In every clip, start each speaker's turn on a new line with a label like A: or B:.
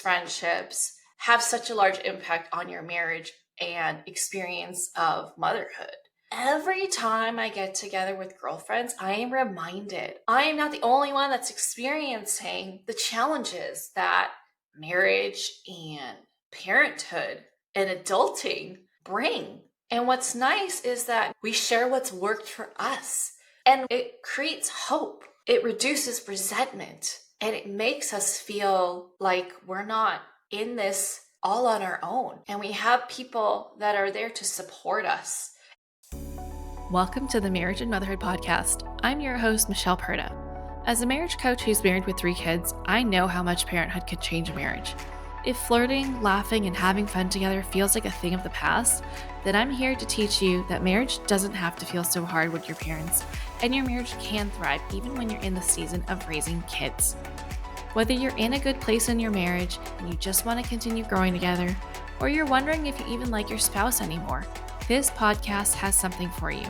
A: friendships have such a large impact on your marriage and experience of motherhood. Every time I get together with girlfriends, I am reminded I am not the only one that's experiencing the challenges that marriage and parenthood and adulting bring. And what's nice is that we share what's worked for us, and it creates hope. It reduces resentment, and it makes us feel like we're not in this all on our own. And we have people that are there to support us.
B: Welcome to the Marriage and Motherhood podcast. I'm your host, Michelle Perda. As a marriage coach who's married with 3 kids, I know how much parenthood could change a marriage. If flirting, laughing, and having fun together feels like a thing of the past, then I'm here to teach you that marriage doesn't have to feel so hard with your parents, and your marriage can thrive even when you're in the season of raising kids. Whether you're in a good place in your marriage and you just want to continue growing together, or you're wondering if you even like your spouse anymore, this podcast has something for you.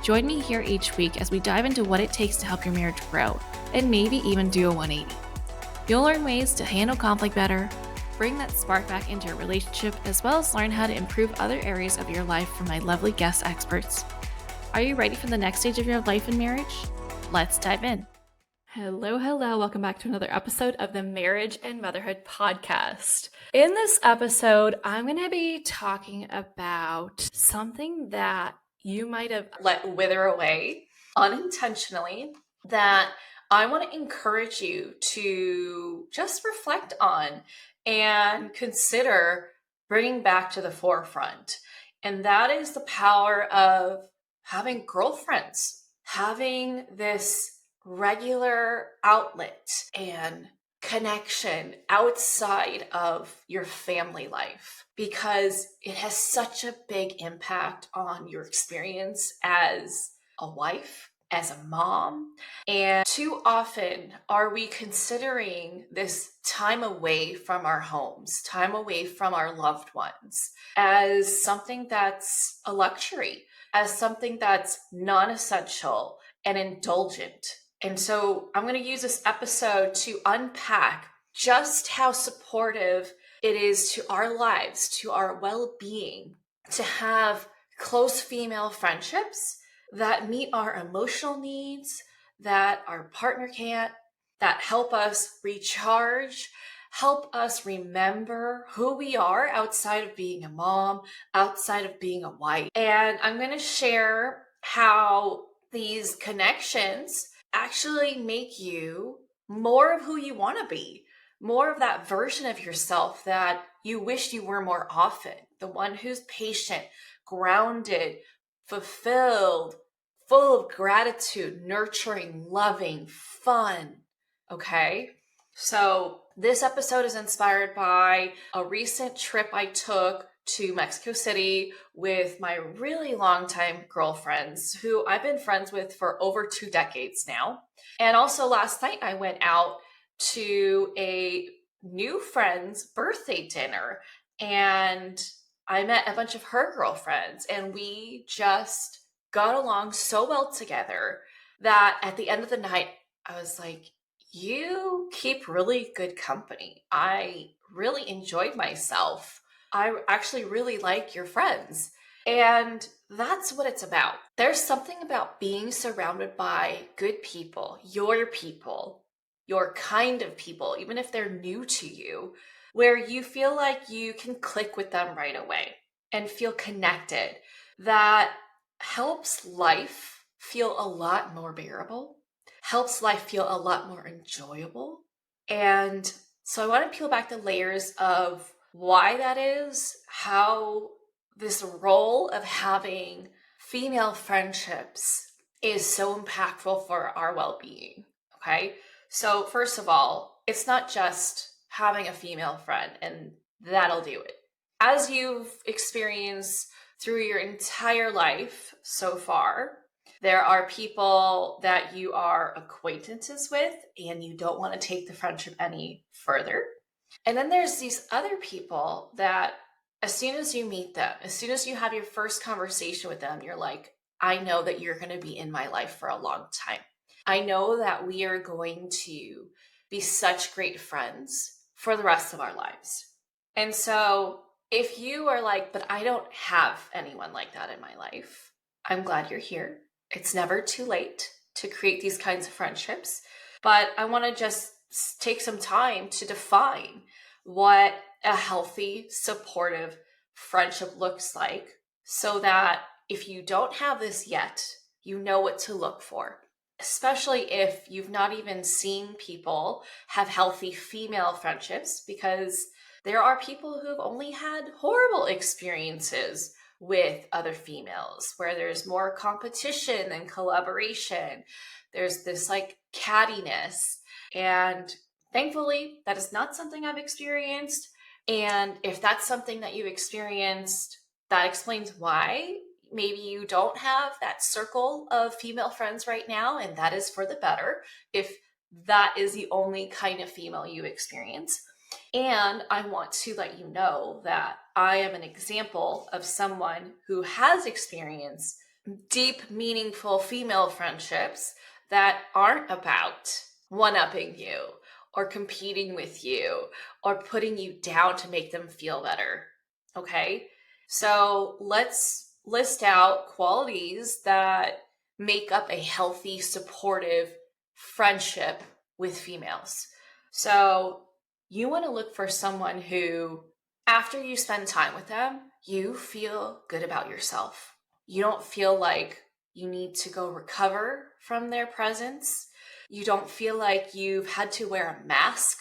B: Join me here each week as we dive into what it takes to help your marriage grow, and maybe even do a 180. You'll learn ways to handle conflict better, bring that spark back into your relationship, as well as learn how to improve other areas of your life from my lovely guest experts. Are you ready for the next stage of your life and marriage? Let's dive in. Hello. Welcome back to another episode of the Marriage and Motherhood podcast. In this episode, I'm going to be talking about something that you might have
A: let wither away unintentionally, that I want to encourage you to just reflect on and consider bringing back to the forefront. And that is the power of having girlfriends, having this regular outlet and connection outside of your family life, because it has such a big impact on your experience as a wife, as a mom. And too often are we considering this time away from our homes, time away from our loved ones, as something that's a luxury, as something that's non-essential and indulgent. And so I'm going to use this episode to unpack just how supportive it is to our lives, to our well-being, to have close female friendships that meet our emotional needs, that our partner can't, that help us recharge, help us remember who we are outside of being a mom, outside of being a wife. And I'm going to share how these connections actually make you more of who you want to be, more of that version of yourself that you wish you were more often, the one who's patient, grounded, fulfilled, full of gratitude, nurturing, loving, fun. Okay? So this episode is inspired by a recent trip I took to Mexico City with my really longtime girlfriends who I've been friends with for over 2 decades now. And also last night I went out to a new friend's birthday dinner, and I met a bunch of her girlfriends, and we just got along so well together that at the end of the night, I was like, you keep really good company. I really enjoyed myself. I actually really like your friends. And that's what it's about. There's something about being surrounded by good people, your kind of people, even if they're new to you, where you feel like you can click with them right away and feel connected. That helps life feel a lot more bearable, helps life feel a lot more enjoyable. And so I want to peel back the layers of why that is, how this role of having female friendships is so impactful for our well-being. Okay. So first of all, it's not just having a female friend and that'll do it. As you've experienced through your entire life so far, there are people that you are acquaintances with and you don't want to take the friendship any further. And then there's these other people that as soon as you meet them, as soon as you have your first conversation with them, you're like, I know that you're going to be in my life for a long time. I know that we are going to be such great friends for the rest of our lives. And so if you are like, but I don't have anyone like that in my life, I'm glad you're here. It's never too late to create these kinds of friendships. But I want to just take some time to define what a healthy, supportive friendship looks like so that if you don't have this yet, you know what to look for. Especially if you've not even seen people have healthy female friendships, because there are people who've only had horrible experiences with other females where there's more competition and collaboration. There's this like cattiness. And thankfully, that is not something I've experienced. And if that's something that you've experienced, that explains why maybe you don't have that circle of female friends right now, and that is for the better if that is the only kind of female you experience. And I want to let you know that I am an example of someone who has experienced deep, meaningful female friendships that aren't about one-upping you or competing with you or putting you down to make them feel better. Okay? So let's list out qualities that make up a healthy, supportive friendship with females. So you want to look for someone who, after you spend time with them, you feel good about yourself. You don't feel like you need to go recover from their presence. You don't feel like you've had to wear a mask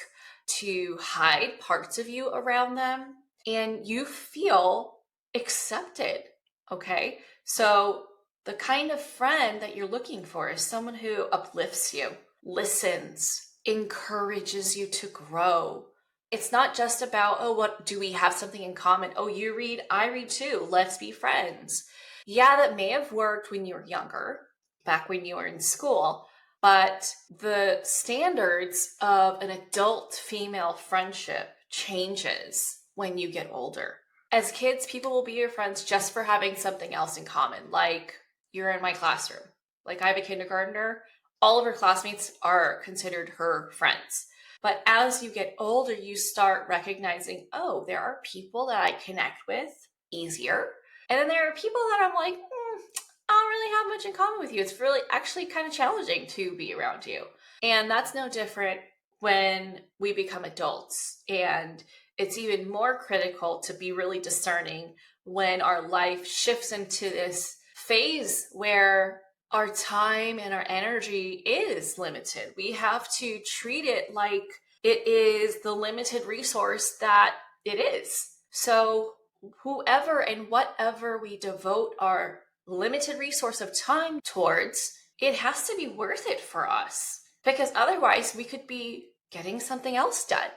A: to hide parts of you around them. And you feel accepted. Okay. So the kind of friend that you're looking for is someone who uplifts you, listens, encourages you to grow. It's not just about, oh, what do we have something in common? Oh, you read, I read too. Let's be friends. Yeah, that may have worked when you were younger, back when you were in school, but the standards of an adult female friendship changes when you get older. As kids, people will be your friends just for having something else in common, like you're in my classroom. Like I have a kindergartner, all of her classmates are considered her friends. But as you get older, you start recognizing, oh, there are people that I connect with easier. And then there are people that I'm like, I don't really have much in common with you. It's really actually kind of challenging to be around you. And that's no different when we become adults. And it's even more critical to be really discerning when our life shifts into this phase where our time and our energy is limited. We have to treat it like it is the limited resource that it is. So whoever and whatever we devote our limited resource of time towards, it has to be worth it for us, because otherwise we could be getting something else done.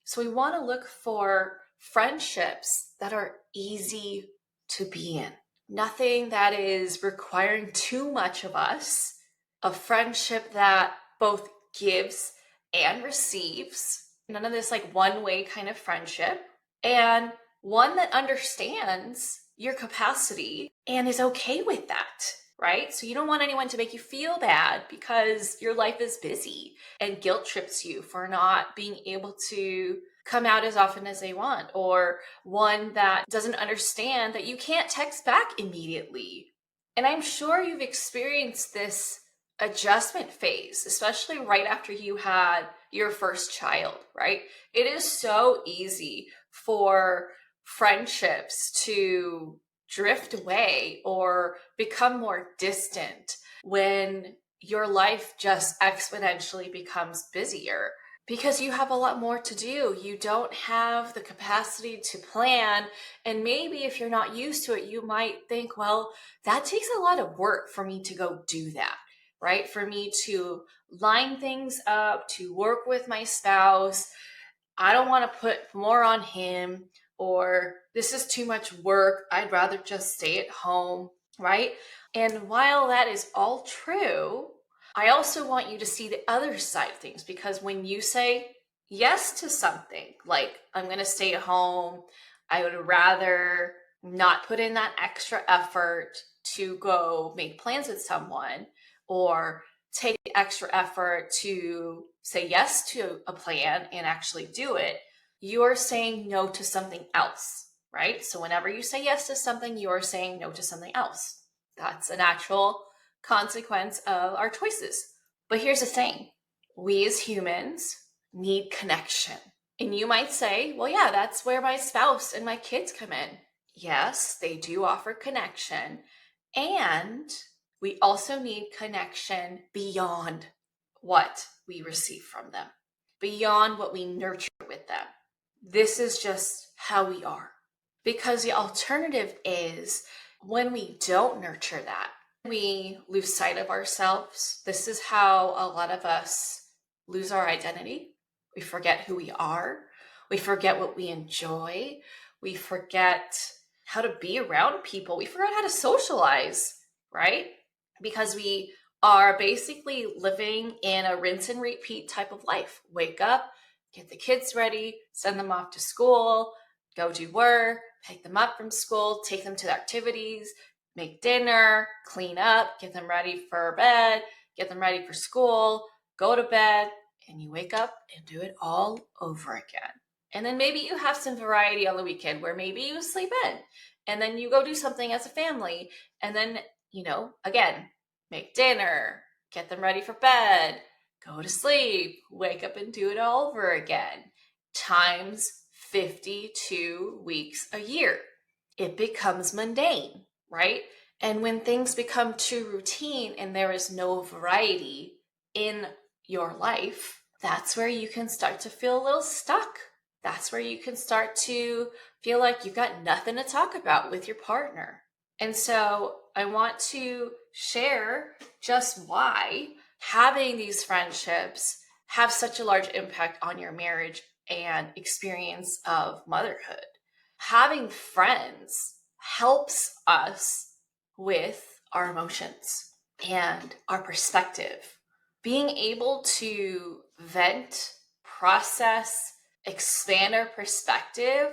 A: So we want to look for friendships that are easy to be in. Nothing that is requiring too much of us. A friendship that both gives and receives. None of this like one-way kind of friendship. And one that understands your capacity and is okay with that, right? So you don't want anyone to make you feel bad because your life is busy and guilt trips you for not being able to come out as often as they want, or one that doesn't understand that you can't text back immediately. And I'm sure you've experienced this adjustment phase, especially right after you had your first child, right? It is so easy for friendships to drift away or become more distant when your life just exponentially becomes busier, because you have a lot more to do. You don't have the capacity to plan. And maybe if you're not used to it, you might think, well, that takes a lot of work for me to go do that, right? For me to line things up, to work with my spouse. I don't want to put more on him, or this is too much work. I'd rather just stay at home, right? And while that is all true, I also want you to see the other side of things, because when you say yes to something, like I'm going to stay at home, I would rather not put in that extra effort to go make plans with someone, or take extra effort to say yes to a plan and actually do it, you are saying no to something else, right? So whenever you say yes to something, you are saying no to something else. That's a natural consequence of our choices. But here's the thing, we as humans need connection. And you might say, well, yeah, that's where my spouse and my kids come in. Yes, they do offer connection. And we also need connection beyond what we receive from them, beyond what we nurture with them. This is just how we are. Because the alternative is when we don't nurture that, we lose sight of ourselves. This is how a lot of us lose our identity. We forget who we are. We forget what we enjoy. We forget how to be around people. We forget how to socialize, right? Because we are basically living in a rinse and repeat type of life. Wake up, get the kids ready, send them off to school, go do work, pick them up from school, take them to the activities, make dinner, clean up, get them ready for bed, get them ready for school, go to bed, and you wake up and do it all over again. And then maybe you have some variety on the weekend where maybe you sleep in and then you go do something as a family. And then, again, make dinner, get them ready for bed, go to sleep, wake up and do it all over again. Times 52 weeks a year. It becomes mundane, right? And when things become too routine and there is no variety in your life, that's where you can start to feel a little stuck. That's where you can start to feel like you've got nothing to talk about with your partner. And so I want to share just why having these friendships have such a large impact on your marriage and experience of motherhood. Having friends helps us with our emotions and our perspective. Being able to vent, process, expand our perspective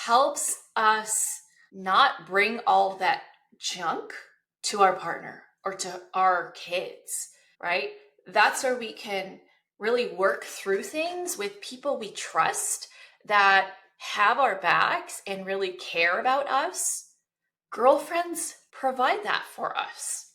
A: helps us not bring all that junk to our partner or to our kids, right? That's where we can really work through things with people we trust that have our backs and really care about us. Girlfriends provide that for us.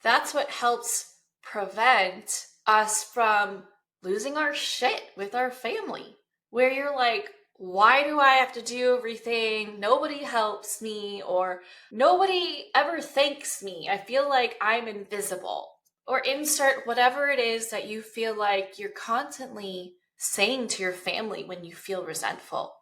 A: That's what helps prevent us from losing our shit with our family, where you're like, why do I have to do everything? Nobody helps me, or nobody ever thanks me. I feel like I'm invisible. Or insert whatever it is that you feel like you're constantly saying to your family when you feel resentful.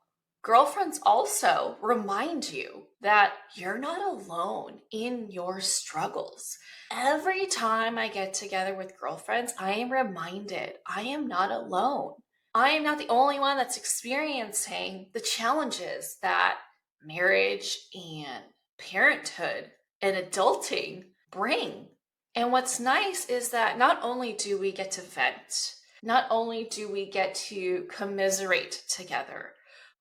A: Girlfriends also remind you that you're not alone in your struggles. Every time I get together with girlfriends, I am reminded I am not alone. I am not the only one that's experiencing the challenges that marriage and parenthood and adulting bring. And what's nice is that not only do we get to vent, not only do we get to commiserate together,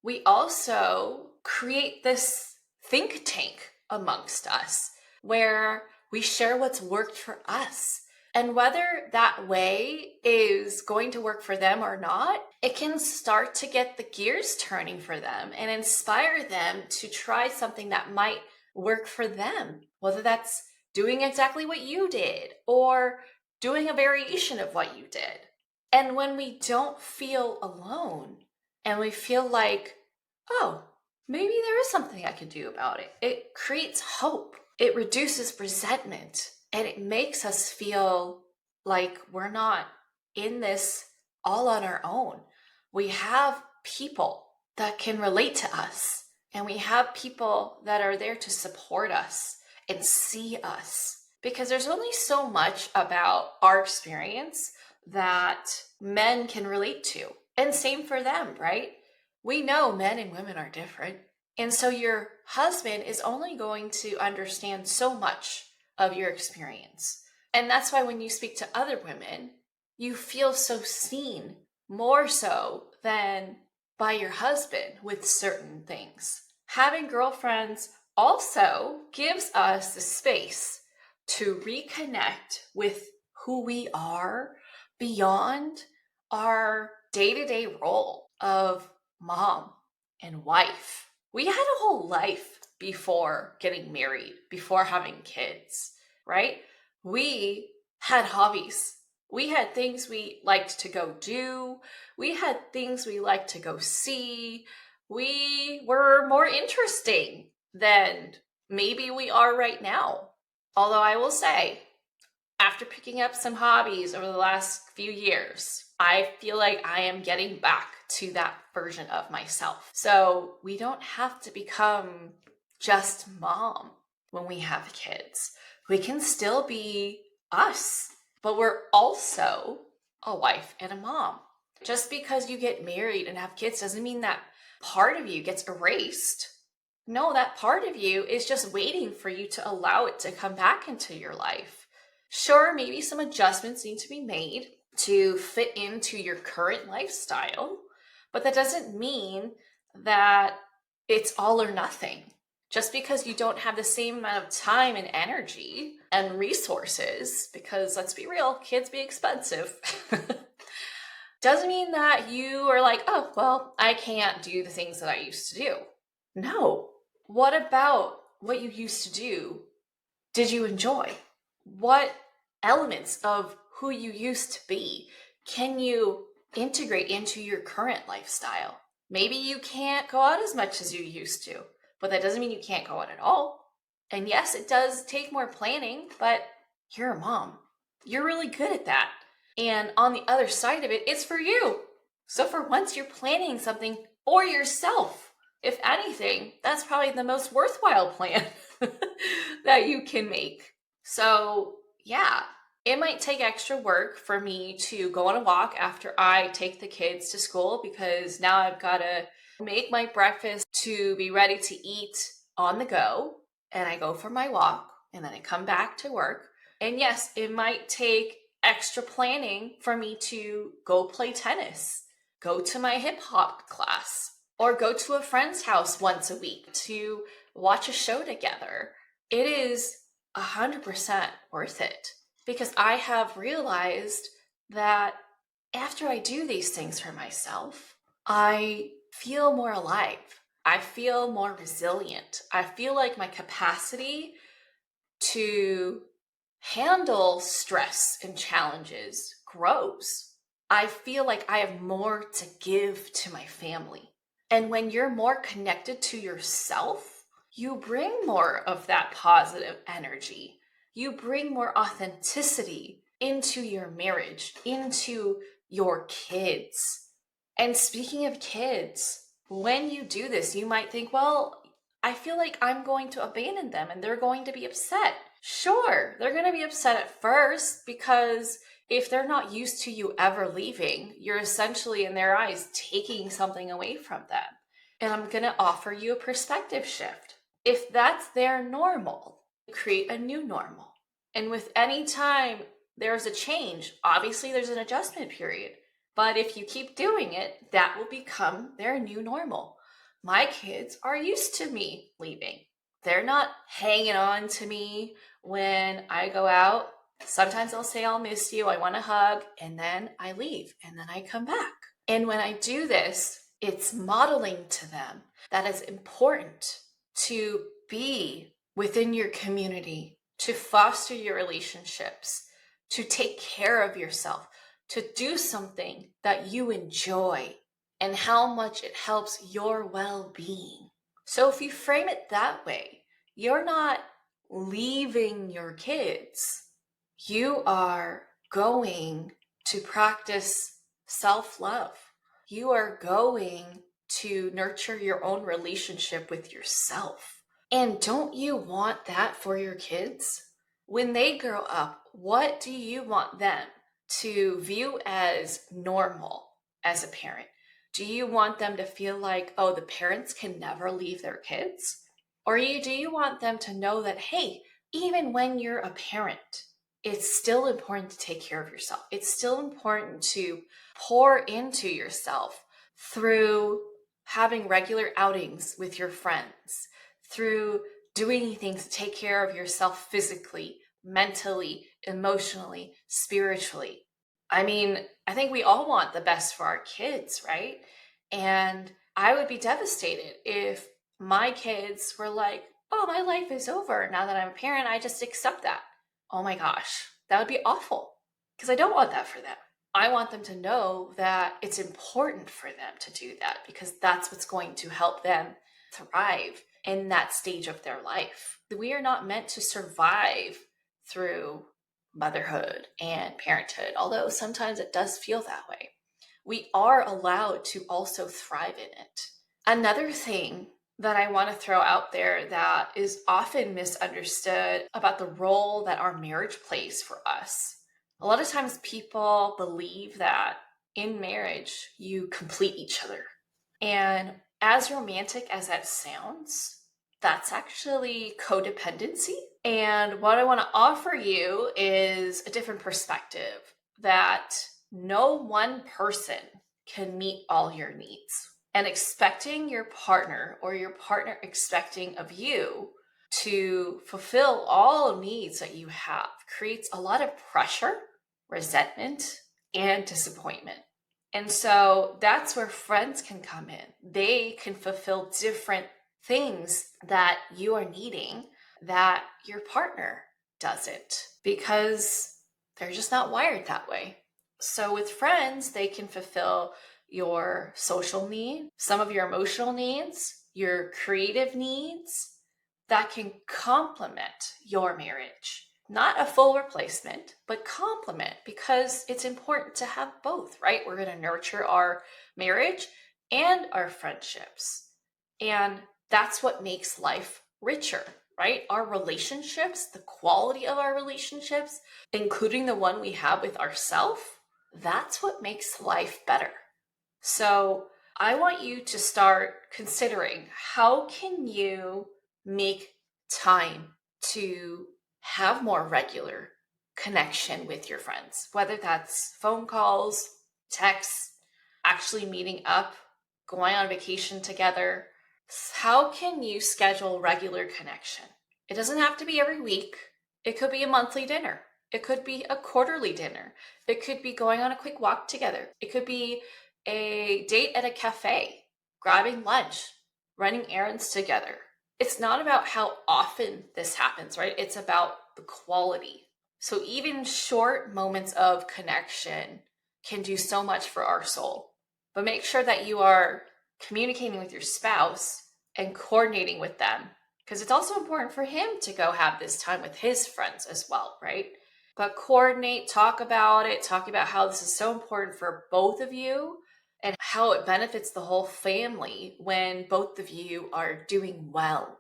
A: we also create this think tank amongst us where we share what's worked for us. And whether that way is going to work for them or not, it can start to get the gears turning for them and inspire them to try something that might work for them, whether that's doing exactly what you did or doing a variation of what you did. And when we don't feel alone and we feel like, oh, maybe there is something I can do about it, it creates hope. It reduces resentment and it makes us feel like we're not in this all on our own. We have people that can relate to us, and we have people that are there to support us and see us, because there's only so much about our experience that men can relate to. And same for them, right? We know men and women are different. And so your husband is only going to understand so much of your experience. And that's why when you speak to other women, you feel so seen, more so than by your husband with certain things. Having girlfriends also gives us the space to reconnect with who we are beyond our day-to-day role of mom and wife. We had a whole life before getting married, before having kids, right? We had hobbies. We had things we liked to go do. We had things we liked to go see. We were more interesting than maybe we are right now. Although I will say, after picking up some hobbies over the last few years, I feel like I am getting back to that version of myself. So we don't have to become just mom when we have kids. We can still be us, but we're also a wife and a mom. Just because you get married and have kids doesn't mean that part of you gets erased. No, that part of you is just waiting for you to allow it to come back into your life. Sure, maybe some adjustments need to be made to fit into your current lifestyle, but that doesn't mean that it's all or nothing. Just because you don't have the same amount of time and energy and resources, because let's be real, kids be expensive, doesn't mean that you are like, oh, well, I can't do the things that I used to do. No. What about what you used to do did you enjoy? What elements of who you used to be can you integrate into your current lifestyle? Maybe you can't go out as much as you used to, but that doesn't mean you can't go out at all. And yes, it does take more planning, but you're a mom. You're really good at that. And on the other side of it, it's for you. So for once, you're planning something for yourself. If anything, that's probably the most worthwhile plan that you can make. So, yeah, it might take extra work for me to go on a walk after I take the kids to school because now I've got to make my breakfast to be ready to eat on the go. And I go for my walk and then I come back to work. And yes, it might take extra planning for me to go play tennis, go to my hip hop class, or go to a friend's house once a week to watch a show together. It is 100% worth it because I have realized that after I do these things for myself, I feel more alive. I feel more resilient. I feel like my capacity to handle stress and challenges grows. I feel like I have more to give to my family. And when you're more connected to yourself, you bring more of that positive energy. You bring more authenticity into your marriage, into your kids. And speaking of kids, when you do this, you might think, well, I feel like I'm going to abandon them and they're going to be upset. Sure, they're going to be upset at first because if they're not used to you ever leaving, you're essentially, in their eyes, taking something away from them. And I'm going to offer you a perspective shift. If that's their normal, create a new normal. And with any time there's a change, obviously there's an adjustment period. But if you keep doing it, that will become their new normal. My kids are used to me leaving. They're not hanging on to me when I go out. Sometimes I'll say, I'll miss you, I want a hug, and then I leave, and then I come back. And when I do this, it's modeling to them that it's important to be within your community, to foster your relationships, to take care of yourself, to do something that you enjoy, and how much it helps your well-being. So if you frame it that way, you're not leaving your kids. You are going to practice self-love. You are going to nurture your own relationship with yourself. And don't you want that for your kids? When they grow up, what do you want them to view as normal as a parent? Do you want them to feel like, oh, the parents can never leave their kids? Or do you want them to know that, hey, even when you're a parent, it's still important to take care of yourself. It's still important to pour into yourself through having regular outings with your friends, through doing things to take care of yourself physically, mentally, emotionally, spiritually. I mean, I think we all want the best for our kids, right? And I would be devastated if my kids were like, oh, my life is over. Now that I'm a parent, I just accept that. Oh my gosh, that would be awful because I don't want that for them. I want them to know that it's important for them to do that because that's what's going to help them thrive in that stage of their life. We are not meant to survive through motherhood and parenthood, although sometimes it does feel that way. We are allowed to also thrive in it. Another thing that I want to throw out there that is often misunderstood about the role that our marriage plays for us. A lot of times people believe that in marriage, you complete each other. And as romantic as that sounds, that's actually codependency. And what I want to offer you is a different perspective that no one person can meet all your needs. And expecting your partner or your partner expecting of you to fulfill all needs that you have creates a lot of pressure, resentment, and disappointment. And so that's where friends can come in. They can fulfill different things that you are needing that your partner doesn't because they're just not wired that way. So with friends, they can fulfill your social need, some of your emotional needs, your creative needs that can complement your marriage. Not a full replacement, but complement because it's important to have both, right? We're going to nurture our marriage and our friendships. And that's what makes life richer, right? Our relationships, the quality of our relationships, including the one we have with ourselves, that's what makes life better. So I want you to start considering how can you make time to have more regular connection with your friends, whether that's phone calls, texts, actually meeting up, going on vacation together. How can you schedule regular connection? It doesn't have to be every week. It could be a monthly dinner. It could be a quarterly dinner. It could be going on a quick walk together. It could be a date at a cafe, grabbing lunch, running errands together. It's not about how often this happens, right? It's about the quality. So even short moments of connection can do so much for our soul. But make sure that you are communicating with your spouse and coordinating with them because it's also important for him to go have this time with his friends as well, right? But coordinate, talk about it, talk about how this is so important for both of you and how it benefits the whole family when both of you are doing well,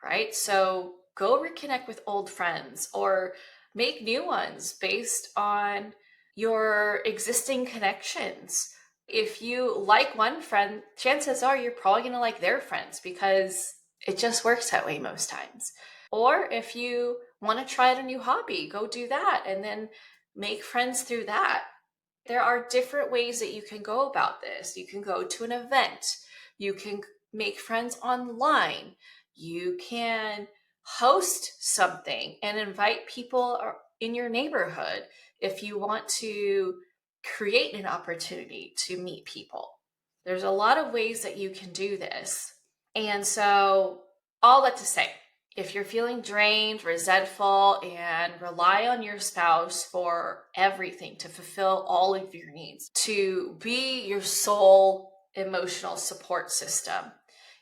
A: right? So go reconnect with old friends or make new ones based on your existing connections. If you like one friend, chances are you're probably going to like their friends because it just works that way most times. Or if you want to try out a new hobby, go do that and then make friends through that. There are different ways that you can go about this. You can go to an event. You can make friends online. You can host something and invite people in your neighborhood if you want to create an opportunity to meet people. There's a lot of ways that you can do this. And so, all that to say, if you're feeling drained, resentful, and rely on your spouse for everything to fulfill all of your needs, to be your sole emotional support system,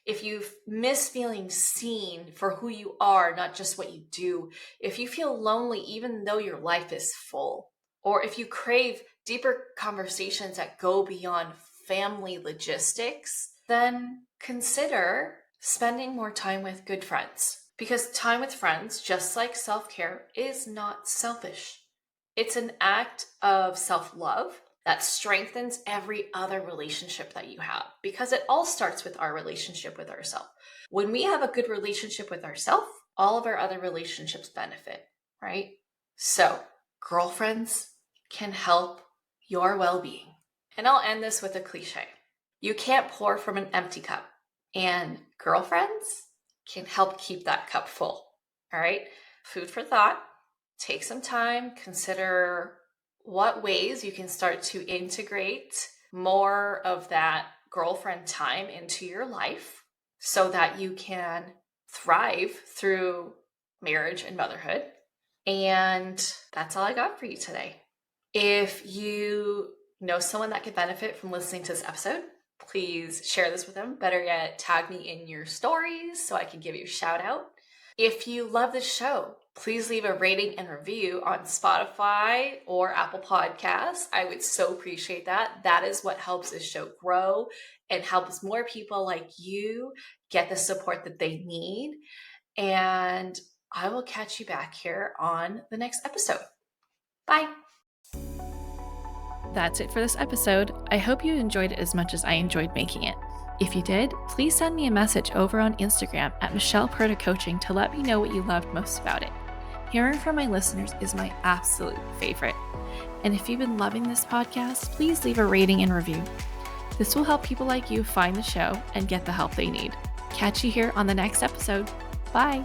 A: if you miss feeling seen for who you are, not just what you do, if you feel lonely even though your life is full, or if you crave deeper conversations that go beyond family logistics, then consider spending more time with good friends. Because time with friends, just like self-care, is not selfish. It's an act of self-love that strengthens every other relationship that you have because it all starts with our relationship with ourselves. When we have a good relationship with ourselves, all of our other relationships benefit, right? So, girlfriends can help your well-being. And I'll end this with a cliche. You can't pour from an empty cup, and girlfriends can help keep that cup full. All right? Food for thought. Take some time, consider what ways you can start to integrate more of that girlfriend time into your life so that you can thrive through marriage and motherhood. And that's all I got for you today. If you know someone that could benefit from listening to this episode, please share this with them. Better yet, tag me in your stories so I can give you a shout out. If you love this show, please leave a rating and review on Spotify or Apple Podcasts. I would so appreciate that. That is what helps this show grow and helps more people like you get the support that they need. And I will catch you back here on the next episode. Bye.
B: That's it for this episode. I hope you enjoyed it as much as I enjoyed making it. If you did, please send me a message over on Instagram at Michelle Perta Coaching to let me know what you loved most about it. Hearing from my listeners is my absolute favorite. And if you've been loving this podcast, please leave a rating and review. This will help people like you find the show and get the help they need. Catch you here on the next episode. Bye.